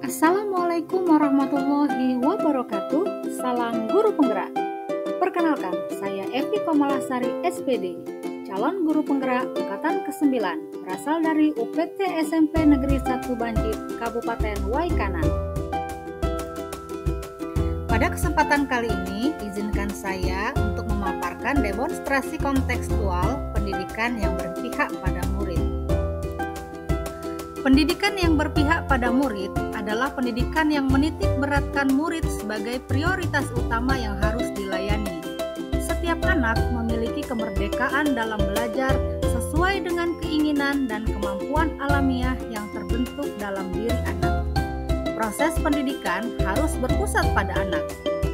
Assalamualaikum warahmatullahi wabarakatuh. Salam guru penggerak. Perkenalkan, saya Evi Komalasari SPD, calon guru penggerak angkatan ke-9, berasal dari UPT SMP Negeri 1 Banjit, Kabupaten Waikanan. Pada kesempatan kali ini, izinkan saya untuk memaparkan demonstrasi kontekstual pendidikan yang berpihak pada murid. Pendidikan yang berpihak pada murid adalah pendidikan yang menitik beratkan murid sebagai prioritas utama yang harus dilayani. Setiap anak memiliki kemerdekaan dalam belajar sesuai dengan keinginan dan kemampuan alamiah yang terbentuk dalam diri anak. Proses pendidikan harus berpusat pada anak.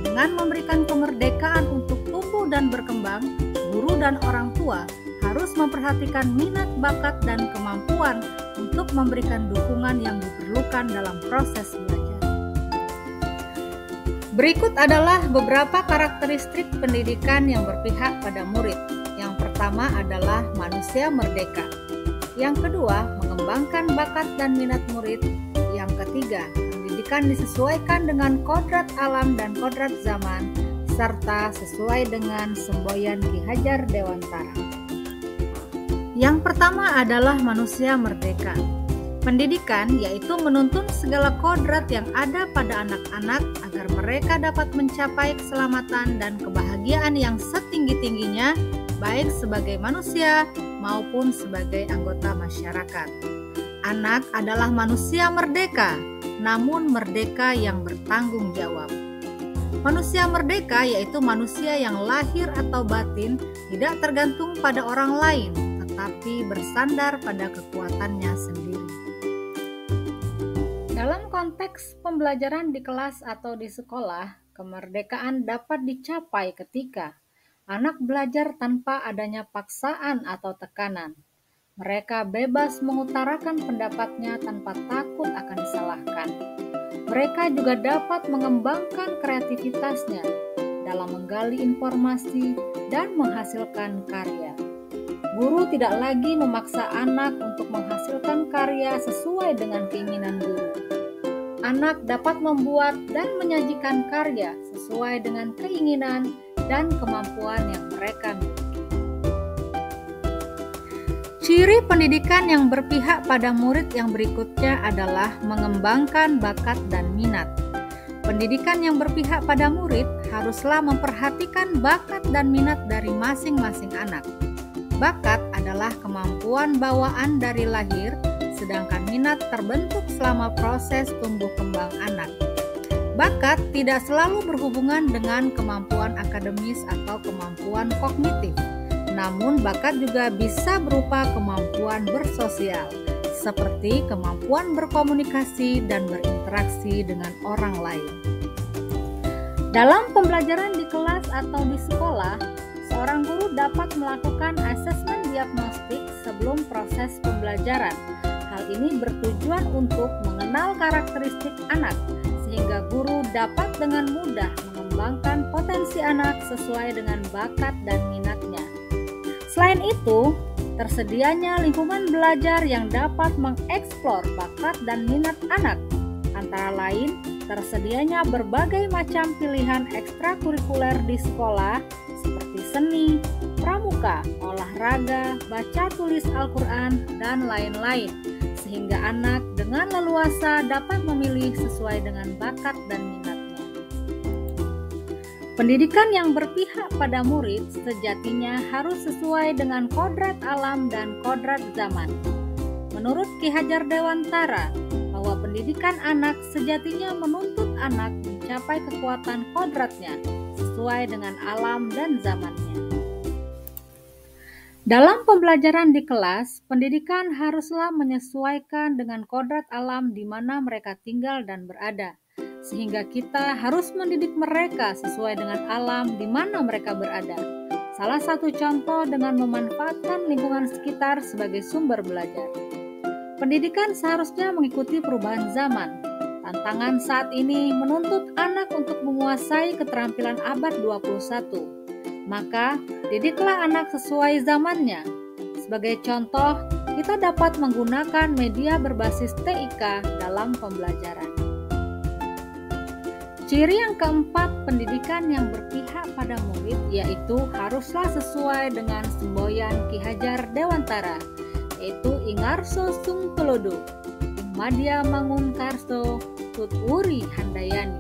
Dengan memberikan kemerdekaan untuk tumbuh dan berkembang, guru dan orang tua harus memperhatikan minat, bakat, dan kemampuan untuk memberikan dukungan yang diperlukan dalam proses belajar. Berikut adalah beberapa karakteristik pendidikan yang berpihak pada murid. Yang pertama adalah manusia merdeka. Yang kedua, mengembangkan bakat dan minat murid. Yang ketiga, pendidikan disesuaikan dengan kodrat alam dan kodrat zaman, serta sesuai dengan semboyan Ki Hajar Dewantara. Yang pertama adalah manusia merdeka. Pendidikan yaitu menuntun segala kodrat yang ada pada anak-anak agar mereka dapat mencapai keselamatan dan kebahagiaan yang setinggi-tingginya, baik sebagai manusia maupun sebagai anggota masyarakat. Anak adalah manusia merdeka, namun merdeka yang bertanggung jawab. Manusia merdeka yaitu manusia yang lahir atau batin tidak tergantung pada orang lain, tetapi bersandar pada kekuatannya sendiri. Dalam konteks pembelajaran di kelas atau di sekolah, kemerdekaan dapat dicapai ketika anak belajar tanpa adanya paksaan atau tekanan. Mereka bebas mengutarakan pendapatnya tanpa takut akan disalahkan. Mereka juga dapat mengembangkan kreativitasnya dalam menggali informasi dan menghasilkan karya. Guru tidak lagi memaksa anak untuk menghasilkan karya sesuai dengan keinginan guru. Anak dapat membuat dan menyajikan karya sesuai dengan keinginan dan kemampuan yang mereka miliki. Ciri pendidikan yang berpihak pada murid yang berikutnya adalah mengembangkan bakat dan minat. Pendidikan yang berpihak pada murid haruslah memperhatikan bakat dan minat dari masing-masing anak. Bakat adalah kemampuan bawaan dari lahir, sedangkan minat terbentuk selama proses tumbuh kembang anak. Bakat tidak selalu berhubungan dengan kemampuan akademis atau kemampuan kognitif, namun bakat juga bisa berupa kemampuan bersosial, seperti kemampuan berkomunikasi dan berinteraksi dengan orang lain. Dalam pembelajaran di kelas atau di sekolah, seorang guru dapat melakukan asesmen diagnostik sebelum proses pembelajaran. Hal ini bertujuan untuk mengenal karakteristik anak, sehingga guru dapat dengan mudah mengembangkan potensi anak sesuai dengan bakat dan minatnya. Selain itu, tersedianya lingkungan belajar yang dapat mengeksplor bakat dan minat anak, antara lain tersedianya berbagai macam pilihan ekstrakurikuler di sekolah, seperti seni, pramuka, olahraga, baca tulis Al-Quran, dan lain-lain, sehingga anak dengan leluasa dapat memilih sesuai dengan bakat dan minatnya. Pendidikan yang berpihak pada murid sejatinya harus sesuai dengan kodrat alam dan kodrat zaman. Menurut Ki Hajar Dewantara, bahwa pendidikan anak sejatinya menuntut anak mencapai kekuatan kodratnya sesuai dengan alam dan zamannya. Dalam pembelajaran di kelas, pendidikan haruslah menyesuaikan dengan kodrat alam di mana mereka tinggal dan berada, sehingga kita harus mendidik mereka sesuai dengan alam di mana mereka berada. Salah satu contoh dengan memanfaatkan lingkungan sekitar sebagai sumber belajar. Pendidikan seharusnya mengikuti perubahan zaman. Tantangan saat ini menuntut anak untuk menguasai keterampilan abad 21. Maka, didiklah anak sesuai zamannya. Sebagai contoh, kita dapat menggunakan media berbasis TIK dalam pembelajaran. Ciri yang keempat pendidikan yang berpihak pada murid yaitu haruslah sesuai dengan semboyan Ki Hajar Dewantara, yaitu Ingarso Sung Tulodo, Madya Mangun Karso, Tut Wuri Handayani.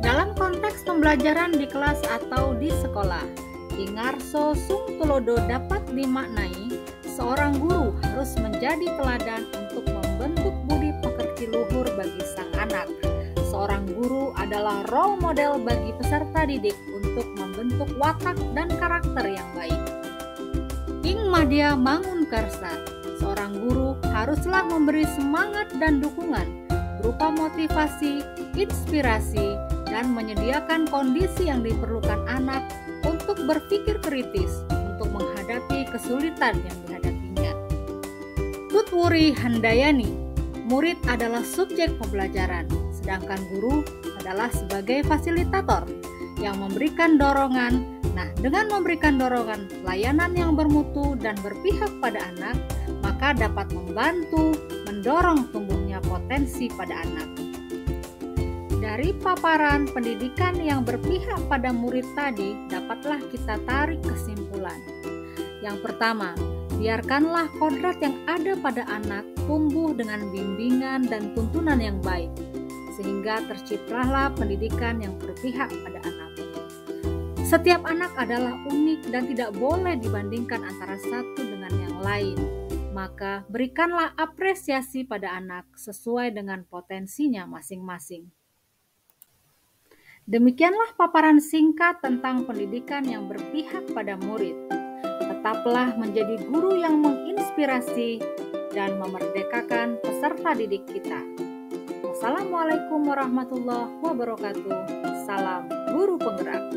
Dalam konteks pembelajaran di kelas atau di sekolah, Ingarso Sung Tulodo dapat dimaknai seorang guru harus menjadi teladan untuk membentuk budi pekerti luhur bagi sang anak. Seorang guru adalah role model bagi peserta didik untuk membentuk watak dan karakter yang baik. Ing Madya Mangun Karsa, seorang guru haruslah memberi semangat dan dukungan berupa motivasi, inspirasi, dan menyediakan kondisi yang diperlukan anak untuk berpikir kritis untuk menghadapi kesulitan yang dihadapinya. Tut Wuri Handayani, murid adalah subjek pembelajaran, sedangkan guru adalah sebagai fasilitator yang memberikan dorongan. Nah, dengan memberikan dorongan layanan yang bermutu dan berpihak pada anak, maka dapat membantu mendorong tumbuhnya potensi pada anak. Dari paparan pendidikan yang berpihak pada murid tadi, dapatlah kita tarik kesimpulan. Yang pertama, biarkanlah kodrat yang ada pada anak tumbuh dengan bimbingan dan tuntunan yang baik, sehingga terciptalah pendidikan yang berpihak pada anak. Setiap anak adalah unik dan tidak boleh dibandingkan antara satu dengan yang lain. Maka berikanlah apresiasi pada anak sesuai dengan potensinya masing-masing. Demikianlah paparan singkat tentang pendidikan yang berpihak pada murid. Tetaplah menjadi guru yang menginspirasi dan memerdekakan peserta didik kita. Wassalamualaikum warahmatullahi wabarakatuh. Salam guru penggerak.